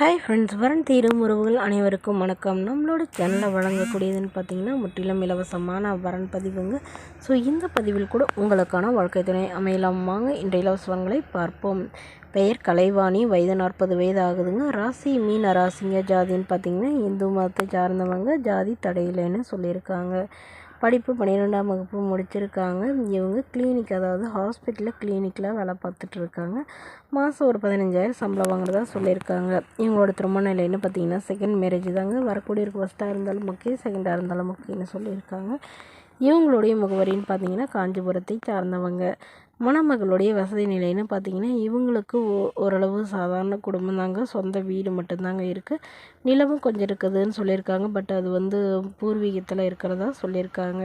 Hi friends, வரன் தீரும் உறவுகள் அனைவருக்கும் வணக்கம். நம்மளோட சேனலில் வழங்கக்கூடியதுன்னு பார்த்தீங்கன்னா முற்றிலும் இலவசமான வரன் பதிவுங்க. ஸோ இந்த பதிவில் கூட உங்களுக்கான வாழ்க்கை துணை அமையலாம். வாங்க இன்றைய இலவசங்களை பார்ப்போம். பெயர் கலைவாணி, வயது 40 வயது ஆகுதுங்க. ராசி மீன ராசிங்க. ஜாதின்னு பார்த்தீங்கன்னா இந்து மதத்தை சார்ந்தவங்க. ஜாதி தடையில்லைன்னு சொல்லியிருக்காங்க. படிப்பு 12ஆம் வகுப்பு முடிச்சிருக்காங்க. இவங்க கிளினிக், அதாவது ஹாஸ்பிட்டலில் கிளினிக்கில் வேலை பார்த்துட்ருக்காங்க. மாதம் ஒரு 15,000 சம்பளம் வாங்குறதா சொல்லியிருக்காங்க. இவங்களோட திருமண நிலைன்னு பார்த்தீங்கன்னா செகண்ட் மேரேஜ் தாங்க. வரக்கூடியவருக்கு ஃபஸ்ட்டாக இருந்தாலும் ஓகே, செகண்டாக இருந்தாலும் ஓகேன்னு சொல்லியிருக்காங்க. இவங்களுடைய முகவரின்னு பார்த்தீங்கன்னா காஞ்சிபுரத்தை சார்ந்தவங்க. மணமகளுடைய வசதி நிலைன்னு பார்த்தீங்கன்னா இவங்களுக்கு ஓரளவு சாதாரண குடும்பம் தாங்க. சொந்த வீடு மட்டும்தாங்க இருக்குது. நிலமும் கொஞ்சம் இருக்குதுன்னு சொல்லியிருக்காங்க. பட் அது பூர்வீகத்தில் இருக்கிறதா சொல்லியிருக்காங்க.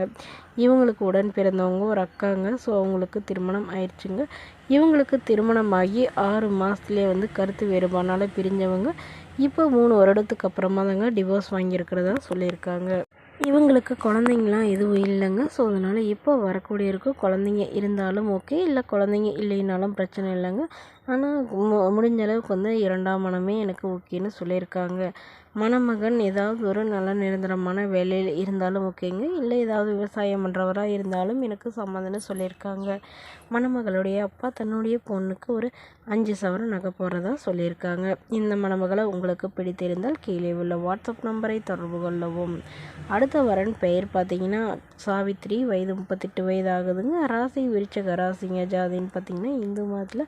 இவங்களுக்கு உடன் பிறந்தவங்க ஒரு அக்காங்க. ஸோ அவங்களுக்கு திருமணம் ஆயிடுச்சுங்க. இவங்களுக்கு திருமணமாகி 6 மாதத்துலேயே கருத்து வேறுபாடுனால பிரிஞ்சவங்க. இப்போ 3 வருடத்துக்கு அப்புறமா தாங்க டிவோர்ஸ் வாங்கியிருக்கிறதா சொல்லியிருக்காங்க. இவங்களுக்கு குழந்தைங்களாம் எதுவும் இல்லைங்க. ஸோ அதனால் இப்போ வரக்கூடியவருக்கு குழந்தைங்க இருந்தாலும் ஓகே, இல்லை குழந்தைங்க இல்லைனாலும் பிரச்சனை இல்லைங்க. ஆனால் முடிஞ்ச அளவுக்கு 2ஆம் மனமே எனக்கு ஓகேன்னு சொல்லியிருக்காங்க. மணமகன் ஏதாவது ஒரு நல்ல நிரந்தரமான வேலையில் இருந்தாலும் ஓகேங்க, இல்லை ஏதாவது விவசாயம் பண்ணுறவராக இருந்தாலும் எனக்கு சம்மதம்னு சொல்லியிருக்காங்க. மணமகளுடைய அப்பா தன்னுடைய பொண்ணுக்கு ஒரு 5 சவரன் நகை போடுறதா சொல்லியிருக்காங்க. இந்த மணமகளை உங்களுக்கு பிடித்திருந்தால் கீழே உள்ள வாட்ஸ்அப் நம்பரை தொடர்பு கொள்ளவும். அடுத்த வரன் பெயர் பார்த்தீங்கன்னா சாவித்ரி, வயது 38 வயது ஆகுதுங்க. ராசி விருச்சக ராசிங்க. ஜாதின்னு பார்த்தீங்கன்னா இந்து மதத்தில்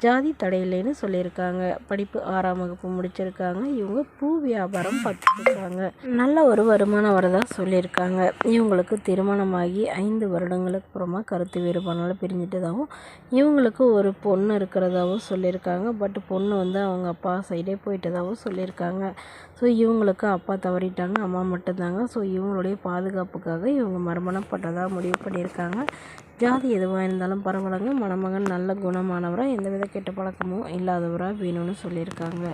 ஜாதி தடையில்லைன்னு சொல்லியிருக்காங்க. படிப்பு 6ஆம் வகுப்பு முடிச்சிருக்காங்க. இவங்க பூ வியாபாரம் பார்த்துருக்காங்க. நல்ல ஒரு வருமானம் வரதா சொல்லியிருக்காங்க. இவங்களுக்கு திருமணமாகி 5 வருடங்களுக்கு அப்புறமா கருத்து வேறுபாடுனால பிரிஞ்சிட்டதாகவும் இவங்களுக்கு ஒரு பொண்ணு இருக்கிறதாகவும் சொல்லியிருக்காங்க. பட் பொண்ணு அவங்க அப்பா சைடே போயிட்டதாகவும் சொல்லியிருக்காங்க. ஸோ இவங்களுக்கு அப்பா தவறிட்டாங்க, அம்மா மட்டும்தாங்க. ஸோ இவங்களுடைய பாதுகாப்புக்காக இவங்க மறுமணம் பண்ணுறதாக முடிவு பண்ணியிருக்காங்க. ஜாதி எதுவாக இருந்தாலும் பரவாயில்லைங்க. மணமகன் நல்ல குணமானவராக, எந்தவித கெட்ட பழக்கமும் இல்லாதவராக வேணும்னு சொல்லியிருக்காங்க.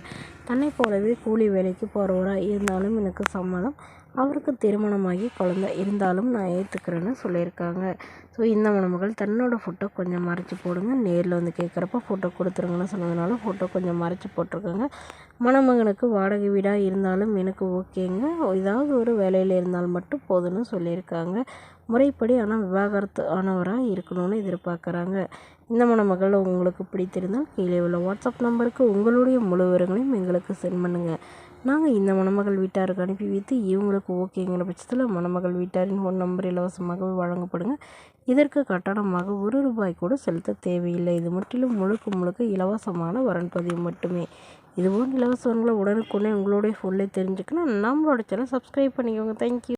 தன்னை போலவே கூலி வேலைக்கு போகிறவராக இருந்தாலும் எனக்கு சம்மதம். அவருக்கு திருமணமாகி குழந்தை இருந்தாலும் நான் ஏற்றுக்கிறேன்னு சொல்லியிருக்காங்க. ஸோ இந்த மணமகள் தன்னோட ஃபோட்டோ கொஞ்சம் மறைச்சி போடுங்க, நேரில் கேட்குறப்ப ஃபோட்டோ கொடுத்துருங்கன்னு சொன்னதுனால ஃபோட்டோ கொஞ்சம் மறைச்சி போட்டிருக்காங்க. மணமகனுக்கு வாடகை வீடாக இருந்தாலும் எனக்கு ஓகேங்க, ஏதாவது ஒரு வேலையில் இருந்தால் மட்டும் போதும்னு சொல்லியிருக்காங்க. முறைப்படி ஆனால் விவாகரத்து ஆனவராக இருக்கணும்னு எதிர்பார்க்குறாங்க. இந்த மணமகள் உங்களுக்கு பிடித்திருந்தால் கீழே உள்ள வாட்ஸ்அப் நம்பருக்கு உங்களுடைய முழு விவரங்களையும் எங்களுக்கு சென்ட் பண்ணுங்கள். நாங்கள் இந்த மணமகள் வீட்டாருக்கு அனுப்பி வைத்து இவங்களுக்கு ஓகேங்கிற பட்சத்தில் மணமகள் வீட்டாரின் ஃபோன் நம்பர் இலவசமாகவே வழங்கப்படுங்க. இதற்கு கட்டணமாக ₹1 கூட செலுத்த தேவையில்லை. இது முற்றிலும் முழுக்க இலவசமான வரன் பதிவு மட்டுமே. இதுபோன்ற இலவசங்களை உடனுக்குடனே உங்களுடைய ஃபோனில் தெரிஞ்சுக்கணும். நம்மளோட சேனல் சப்ஸ்கிரைப் பண்ணிக்கோங்க. தேங்க்யூ.